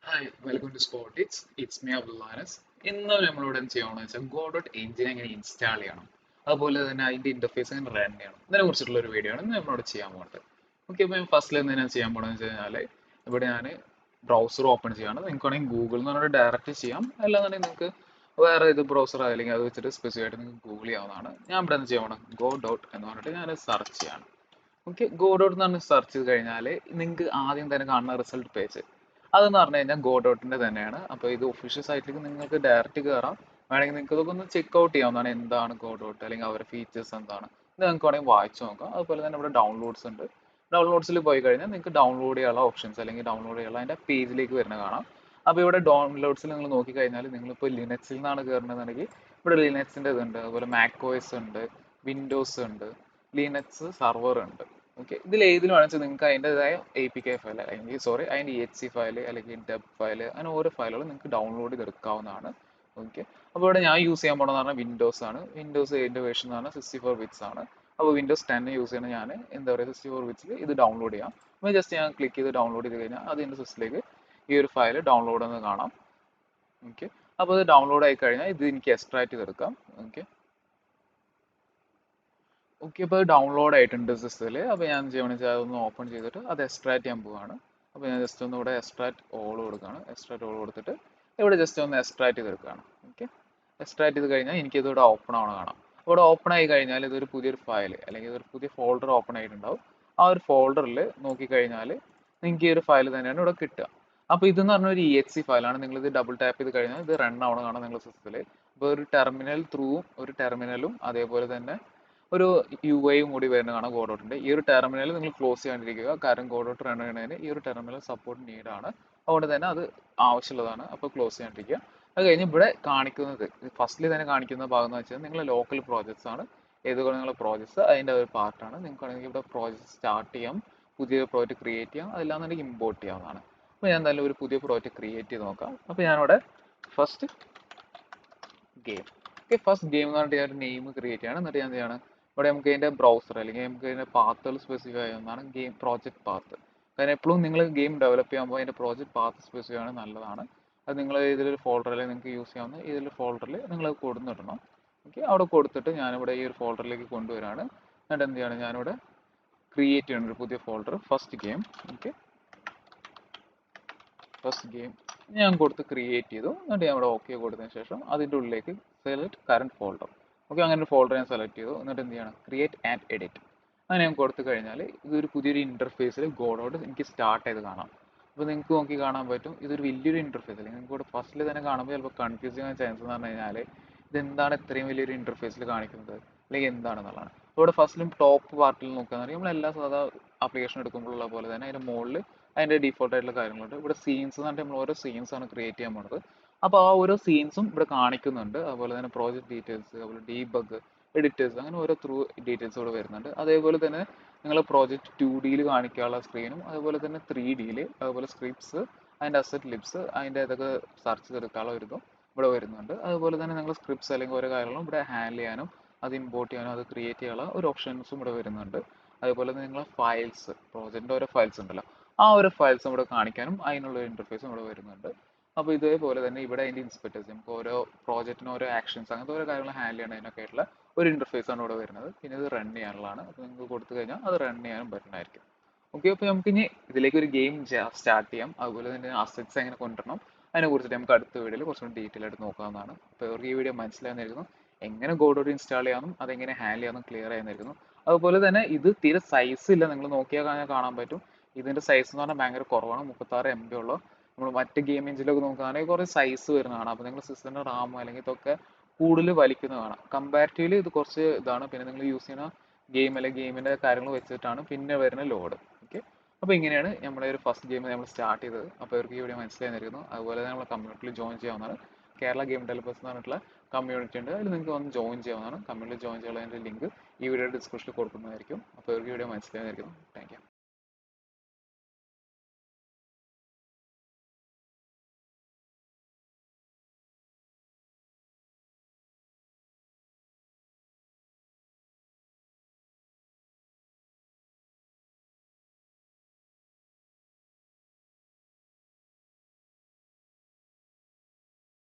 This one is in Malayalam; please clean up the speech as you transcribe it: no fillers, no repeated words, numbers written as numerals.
Hi welcome to spotix it's me Abdullanas. ഇന്ന് നമ്മളിവിടെ എന്ത് ചെയ്യണമെന്ന് വെച്ചാൽ ഗോഡോട്ട് എഞ്ചിൻ എങ്ങനെ ഇൻസ്റ്റാൾ ചെയ്യണം, അതുപോലെ തന്നെ അതിന്റെ ഇന്റർഫേസ് എങ്ങനെ റൺ ചെയ്യണം ഇതിനെ കുറിച്ചിട്ടുള്ള ഒരു വീഡിയോ ആണ് ഇന്ന് നമ്മളോട് ചെയ്യാൻ പോകുന്നത്. ഓക്കെ, അപ്പോൾ ഫസ്റ്റിൽ എന്തിനാ ചെയ്യാൻ പോകണമെന്ന് വെച്ച് കഴിഞ്ഞാൽ ഇവിടെ ഞാൻ ബ്രൗസർ ഓപ്പൺ ചെയ്യാണ്. നിങ്ങൾക്ക് വേണമെങ്കിൽ ഗൂഗിൾ എന്ന് പറഞ്ഞിട്ട് ഡയറക്റ്റ് ചെയ്യാം, അല്ലാന്നുണ്ടെങ്കിൽ നിങ്ങൾക്ക് വേറെ ഏത് ബ്രൗസർ അല്ലെങ്കിൽ അത് വെച്ചിട്ട് സ്പെസിഫിക് ആയിട്ട് നിങ്ങൾക്ക് ഗൂഗിൾ ചെയ്യാവുന്നതാണ്. ഞാൻ ഇവിടെ എന്ത് ചെയ്യണം, ഗോ ഡോട്ട് എന്ന് പറഞ്ഞിട്ട് ഞാൻ സെർച്ച് ചെയ്യാണ്. ഓക്കെ, ഗോഡോട്ട് എന്ന് പറഞ്ഞ് സെർച്ച് ചെയ്ത് കഴിഞ്ഞാൽ നിങ്ങൾക്ക് ആദ്യം തന്നെ കാണുന്ന റിസൾട്ട് പേജ് അതെന്ന് പറഞ്ഞു കഴിഞ്ഞാൽ ഗോഡോട്ടിന്റെ തന്നെയാണ്. അപ്പോൾ ഇത് ഒഫീഷ്യൽ സൈറ്റിലേക്ക് നിങ്ങൾക്ക് ഡയറക്റ്റ് കയറാം. വേണമെങ്കിൽ നിങ്ങൾക്ക് ഇതൊക്കെ ഒന്ന് ചെക്ക് ഔട്ട് ചെയ്യാവുന്നതാണ്. എന്താണ് ഗോഡോട്ട് അല്ലെങ്കിൽ അവരുടെ ഫീച്ചേഴ്സ് എന്താണ് ഇത് നിങ്ങൾക്ക് വേണമെങ്കിൽ വായിച്ചു നോക്കാം. അതുപോലെ തന്നെ ഇവിടെ ഡൗൺലോഡ്സ് ഉണ്ട്. ഡൗൺലോഡ്സിൽ പോയി കഴിഞ്ഞാൽ നിങ്ങൾക്ക് ഡൗൺലോഡ് ചെയ്യാനുള്ള ഓപ്ഷൻസ് അല്ലെങ്കിൽ ഡൗൺലോഡ് ചെയ്യാനുള്ള അതിന്റെ പേജിലേക്ക് വരുന്നത് കാണാം. അപ്പോൾ ഇവിടെ ഡൗൺലോഡ്സിൽ നിങ്ങൾ നോക്കിക്കഴിഞ്ഞാൽ നിങ്ങളിപ്പോൾ ലിനക്സിൽ നിന്നാണ് കയറുന്നതെന്നുണ്ടെങ്കിൽ ഇവിടെ ലിനക്സിന്റെ ഇതുണ്ട്, അതുപോലെ മാക് OS ഉണ്ട്, വിൻഡോസ് ഉണ്ട്, ലിനക്സ് സർവർ ഉണ്ട്. ഓക്കെ, ഇതിൽ ഏതിലും വേണമെങ്കിൽ നിങ്ങൾക്ക് അതിൻ്റെതായ APK ഫയൽ അല്ലെങ്കിൽ അതിൻ്റെ EXE ഫയൽ അല്ലെങ്കിൽ ഡെബ് ഫയൽ അങ്ങനെ ഓരോ ഫയലുകളും നിങ്ങൾക്ക് ഡൗൺലോഡ് ചെയ്തെടുക്കാവുന്നതാണ്. ഓക്കെ, അപ്പോൾ ഇവിടെ ഞാൻ യൂസ് ചെയ്യാൻ പോകണമെന്ന് പറഞ്ഞാൽ വിൻഡോസ് ആണ്. വിൻഡോസ് 8 വേർഷൻ എന്ന് പറഞ്ഞാൽ 64 ബിറ്റ്സ് ആണ്. അപ്പോൾ വിൻഡോസ് 10 യൂസ് ചെയ്യുന്ന ഞാൻ എന്താ പറയുക 64 ബിറ്റ്സിൽ ഇത് ഡൗൺലോഡ് ചെയ്യാം. അപ്പോൾ ജസ്റ്റ് ഞാൻ ക്ലിക്ക് ചെയ്ത് ഡൗൺലോഡ് ചെയ്ത് കഴിഞ്ഞാൽ അത് എൻ്റെ സിസ്റ്റത്തിലേക്ക് ഈ ഒരു ഫയൽ ഡൗൺലോഡ് എന്ന് കാണാം. ഓക്കെ, അപ്പോൾ ഇത് ഡൗൺലോഡ് ആയി കഴിഞ്ഞാൽ ഇത് എനിക്ക് എക്സ്ട്രാക്ട് ചെയ്തെടുക്കാം. ഓക്കെ, ഓക്കെ, അപ്പോൾ ഡൗൺലോഡ് ആയിട്ടുണ്ട് സിസ്റ്റത്തിൽ. അപ്പോൾ ഞാൻ ചെയ്യണമെന്ന് വെച്ചാൽ അതൊന്ന് ഓപ്പൺ ചെയ്തിട്ട് അത് എക്സ്ട്രാക്ട് ചെയ്യാൻ പോവുകയാണ്. അപ്പോൾ ഞാൻ ജസ്റ്റ് ഒന്ന് ഇവിടെ എക്സ്ട്രാക്ട് ഓൾ കൊടുക്കുകയാണ്. എക്സ്ട്രാക്ട് ഓൾ കൊടുത്തിട്ട് ഇവിടെ ജസ്റ്റ് ഒന്ന് എക്സ്ട്രാക്ട് ചെയ്തെടുക്കുകയാണ്. ഓക്കെ, എക്സ്ട്രാക്ട് ചെയ്ത് കഴിഞ്ഞാൽ എനിക്കിത് ഇവിടെ ഓപ്പൺ ആവണം കാണാം. ഇവിടെ ഓപ്പൺ ആയി കഴിഞ്ഞാൽ ഇതൊരു പുതിയൊരു ഫയൽ അല്ലെങ്കിൽ ഇതൊരു പുതിയ ഫോൾഡർ ഓപ്പൺ ആയിട്ടുണ്ടാവും. ആ ഒരു ഫോൾഡറിൽ നോക്കിക്കഴിഞ്ഞാൽ നിങ്ങൾക്ക് ഈ ഒരു ഫയൽ തന്നെയാണ് ഇവിടെ കിട്ടുക. അപ്പോൾ ഇതെന്ന് പറഞ്ഞ ഒരു EXE ഫയലാണ്. നിങ്ങൾ ഇത് ഡബിൾ ടാപ്പ് ചെയ്ത് കഴിഞ്ഞാൽ ഇത് റൺ ആവണം കാണാം നിങ്ങളുടെ സിസ്റ്റത്തിൽ. അപ്പോൾ ഒരു ടെർമിനൽ ത്രൂവും ഒരു ടെർമിനലും അതേപോലെ തന്നെ ഒരു UI കൂടി വരുന്നത് കാണാം ഗോഡോട്ടിന്റെ. ഈ ഒരു ടെർമിനൽ നിങ്ങൾ ക്ലോസ് ചെയ്യാണ്ടിരിക്കുക, കാരണം ഗോഡോട്ട് റൺ ചെയ്യണതിന് ഈ ഒരു ടെർമിനൽ സപ്പോർട്ട് നീഡ് ആണ്. അതുകൊണ്ട് തന്നെ അത് ആവശ്യമുള്ളതാണ്. അപ്പോൾ ക്ലോസ് ചെയ്യാണ്ടിരിക്കുക. അത് കഴിഞ്ഞ് ഇവിടെ കാണിക്കുന്നത് ഫസ്റ്റിൽ തന്നെ കാണിക്കുന്ന ഭാഗം എന്ന് വെച്ചാൽ നിങ്ങളുടെ ലോക്കൽ പ്രോജക്ട്സ് ആണ്. ഏതൊക്കെ നിങ്ങളുടെ പ്രോജക്ട്സ് അതിൻ്റെ ഒരു പാർട്ടാണ്. നിങ്ങൾക്ക് വേണമെങ്കിൽ ഇവിടെ പ്രോജക്റ്റ് സ്റ്റാർട്ട് ചെയ്യാം, പുതിയ പ്രോജക്റ്റ് ക്രിയേറ്റ് ചെയ്യാം, അതല്ലാന്നുണ്ടെങ്കിൽ ഇമ്പോർട്ട് ചെയ്യാവുന്നതാണ്. അപ്പോൾ ഞാൻ എന്തായാലും ഒരു പുതിയ പ്രോജക്റ്റ് ക്രിയേറ്റ് ചെയ്ത് നോക്കാം. അപ്പോൾ ഞാനിവിടെ first game, okay, first game എന്ന് പറഞ്ഞിട്ട് ഞാൻ ഒരു നെയിം ക്രിയേറ്റ് ചെയ്യണം. എന്നിട്ട് ഞാൻ എന്ത് ചെയ്യാണ്, ഇവിടെ നമുക്ക് അതിന്റെ ബ്രൗസർ അല്ലെങ്കിൽ നമുക്ക് അതിന്റെ പാത്തുകൾ സ്പെസിഫൈ ചെയ്യുന്നതാണ് ഗെയിം പ്രോജക്റ്റ് പാത്ത്. കാരണം എപ്പോഴും നിങ്ങൾ ഗെയിം ഡെവലപ്പ് ചെയ്യുമ്പോൾ അതിന്റെ പ്രോജക്റ്റ് പാത്ത് സ്പെസിഫൈ ആണ് നല്ലതാണ്. അത് നിങ്ങൾ ഇതിലൊരു ഫോൾഡർ അല്ലെങ്കിൽ നിങ്ങൾക്ക് യൂസ് ചെയ്യാവുന്ന ഇതിലൊരു ഫോൾഡറിൽ നിങ്ങൾ അത് കൊടുത്തിടണം. ഓക്കെ, അവിടെ കൊടുത്തിട്ട് ഞാനിവിടെ ഈ ഒരു ഫോൾഡറിലേക്ക് കൊണ്ടുവരാണ്. എന്നിട്ട് എന്ത് ചെയ്യാണ്, ഞാനിവിടെ ക്രിയേറ്റ് ചെയ്യണം ഒരു പുതിയ folder first game. Okay, first game ഞാൻ കൊടുത്ത് ക്രിയേറ്റ് ചെയ്തു. എന്നിട്ട് ഞാൻ ഇവിടെ ഓക്കെ കൊടുത്തതിന് ശേഷം അതിൻ്റെ ഉള്ളിലേക്ക് സെലക്ട് കറണ്ട് ഫോൾഡർ. ഓക്കെ, അങ്ങനെ ഒരു ഫോൾഡർ ഞാൻ സെലക്ട് ചെയ്തു. എന്നിട്ട് എന്ത് ചെയ്യണം, ക്രിയേറ്റ് ആൻഡ് എഡിറ്റ് അങ്ങനെ ഞാൻ കൊടുത്തു കഴിഞ്ഞാൽ ഇതൊരു പുതിയൊരു ഇന്റർഫേസിൽ ഗോഡോട്ട് എനിക്ക് സ്റ്റാർട്ട് ചെയ്ത് കാണാം. അപ്പോൾ നിങ്ങൾക്ക് നോക്കി കാണാൻ പറ്റും ഇതൊരു വലിയൊരു ഇന്റർഫേസ് അല്ലെങ്കിൽ നിങ്ങൾക്ക് ഇവിടെ ഫസ്റ്റിൽ തന്നെ കാണുമ്പോൾ ചിലപ്പോൾ കൺഫ്യൂസിങ് ആകാൻ ചാൻസ് എന്ന് പറഞ്ഞു കഴിഞ്ഞാൽ ഇതെന്താണ് ഇത്രയും വലിയൊരു ഇന്റർഫേസിൽ കാണിക്കുന്നത് അല്ലെങ്കിൽ എന്താണെന്നുള്ളതാണ്. ഇവിടെ ഫസ്റ്റിലും ടോപ്പ് പാർട്ടിൽ നോക്കുകയാണെങ്കിൽ നമ്മൾ എല്ലാ സാധാ ആപ്ലിക്കേഷൻ എടുക്കുമ്പോഴുള്ള പോലെ തന്നെ അതിന്റെ മുകളിൽ അതിന്റെ ഡീഫോൾട്ട് ആയിട്ടുള്ള കാര്യങ്ങളുണ്ട്. ഇവിടെ സീൻസ് എന്ന് പറഞ്ഞിട്ട് നമ്മൾ ഓരോ സീൻസ് ആണ് ക്രിയേറ്റ് ചെയ്യാൻ പോണത്. അപ്പോൾ ആ ഓരോ സീൻസും ഇവിടെ കാണിക്കുന്നുണ്ട്. അതുപോലെ തന്നെ പ്രോജക്റ്റ് ഡീറ്റെയിൽസ്, അതുപോലെ ഡീബഗ്, എഡിറ്റേഴ്സ് അങ്ങനെ ഓരോ ത്രൂ ഡീറ്റെയിൽസ് ഇവിടെ വരുന്നുണ്ട്. അതേപോലെ തന്നെ നിങ്ങൾ പ്രോജക്റ്റ് 2Dയിൽ കാണിക്കാനുള്ള സ്ക്രീനും അതുപോലെ തന്നെ 3Dയിൽ അതുപോലെ സ്ക്രിപ്റ്റ്സ് അതിന്റെ അസറ്റ് ലിബ്സ് അതിന്റെ ഇതൊക്കെ സെർച്ച് ചെയ്തെടുക്കാനുള്ള ഒരു ഇതും ഇവിടെ വരുന്നുണ്ട്. അതുപോലെ തന്നെ നിങ്ങൾ സ്ക്രിപ്റ്റ്സ് അല്ലെങ്കിൽ ഓരോ കാര്യങ്ങളും ഇവിടെ ഹാൻഡിൽ ചെയ്യാനും അത് ഇമ്പോർട്ട് ചെയ്യാനും അത് ക്രിയേറ്റ് ചെയ്യാനുള്ള ഒരു ഓപ്ഷൻസും ഇവിടെ വരുന്നുണ്ട്. അതുപോലെ തന്നെ നിങ്ങളെ ഫയൽസ് പ്രോജക്റ്റിന്റെ ഓരോ ഫയൽസ് ഉണ്ടല്ലോ, ആ ഒരു ഫയൽസ് ഇവിടെ കാണിക്കാനും അതിനുള്ള ഒരു ഇന്റർഫേസും ഇവിടെ വരുന്നുണ്ട്. അപ്പോൾ ഇതേപോലെ തന്നെ ഇവിടെ അതിന്റെ ഇൻസ്പെക്ടേഴ്സ് നമുക്ക് ഓരോ പ്രോജക്റ്റിന് ഓരോ ആക്ഷൻസ് അങ്ങനത്തെ ഓരോ കാര്യങ്ങൾ ഹാൻഡിൽ ചെയ്യണതിനൊക്കെ ആയിട്ടുള്ള ഒരു ഇന്റർഫേസ് ആണ് ഇവിടെ വരുന്നത്. പിന്നെ ഇത് റൺ ചെയ്യാനുള്ളതാണ്. അപ്പോൾ നിങ്ങൾക്ക് കൊടുത്തു കഴിഞ്ഞാൽ അത് റൺ ചെയ്യാനും പറ്റുന്നതായിരിക്കും. ഓക്കെ, അപ്പോൾ നമുക്ക് ഇനി ഇതിലേക്ക് ഒരു ഗെയിം സ്റ്റാർട്ട് ചെയ്യാം. അതുപോലെ തന്നെ അസറ്റ്സ് എങ്ങനെ കൊണ്ടുവരണം അതിനെ കുറിച്ചിട്ട് നമുക്ക് അടുത്ത വീഡിയോയിൽ കുറച്ചുകൂടി ഡീറ്റെയിൽ ആയിട്ട് നോക്കാവുന്നതാണ്. അപ്പോൾ ഇവർക്ക് ഈ വീഡിയോ മനസ്സിലാകുന്നതായിരുന്നു എങ്ങനെ ഗോഡോട്ട് ഇൻസ്റ്റാൾ ചെയ്യാനും അതെങ്ങനെ ഹാൻഡിൽ ചെയ്യാനും ക്ലിയർ ആയിരുന്നായിരുന്നു. അതുപോലെ തന്നെ ഇത് തീരെ സൈസ് ഇല്ല, നിങ്ങൾ നോക്കിയാൽ കാണാൻ പറ്റും ഇതിന്റെ സൈസ് എന്ന് പറഞ്ഞാൽ ഭയങ്കര കുറവാണ്. 36 MB ഉള്ളൂ. നമ്മൾ മറ്റ് ഗെയിം എഞ്ചിനിലൊക്കെ നോക്കുകയാണെങ്കിൽ കുറേ സൈസ് വരുന്നതാണ്. അപ്പോൾ നിങ്ങൾ സിസ്റ്റത്തിന്റെ റാം അല്ലെങ്കിൽ ഇതൊക്കെ കൂടുതൽ വലിക്കുന്നതാണ്. കമ്പാരിറ്റീവ്ലി ഇത് കുറച്ച് ഇതാണ്. പിന്നെ നിങ്ങൾ യൂസ് ചെയ്യുന്ന ഗെയിം അല്ലെങ്കിൽ ഗെയിമിന്റെ കാര്യങ്ങൾ വെച്ചിട്ടാണ് പിന്നെ വരുന്ന ലോഡ്. ഓക്കെ, അപ്പോൾ ഇങ്ങനെയാണ് നമ്മുടെ ഒരു ഫസ്റ്റ് ഗെയിം നമ്മൾ സ്റ്റാർട്ട് ചെയ്തത്. അപ്പോൾ ഇവർക്ക് ഈ വീഡിയോ മനസ്സിലായിരിക്കുന്നു. അതുപോലെ തന്നെ നമ്മൾ കമ്മ്യൂണിറ്റിയിൽ ജോയിൻ ചെയ്യാവുന്നതാണ്. കേരള ഗെയിം ഡെവലപ്പേഴ്സ് എന്ന് പറഞ്ഞിട്ടുള്ള കമ്മ്യൂണിറ്റി ഉണ്ട്. അതിൽ നിങ്ങൾക്ക് വന്ന് ജോയിൻ ചെയ്യാവുന്നതാണ്. കമ്മ്യൂണിറ്റി ജോയിൻ ചെയ്യാനുള്ള ലിങ്ക് ഈ വീഡിയോ ഡിസ്ക്രിപ്ഷനിൽ കൊടുക്കുന്നതായിരിക്കും. അപ്പോൾ ഇവർക്ക് ഈ വീഡിയോ മനസ്സിലായിരിക്കുന്നു. Thank you.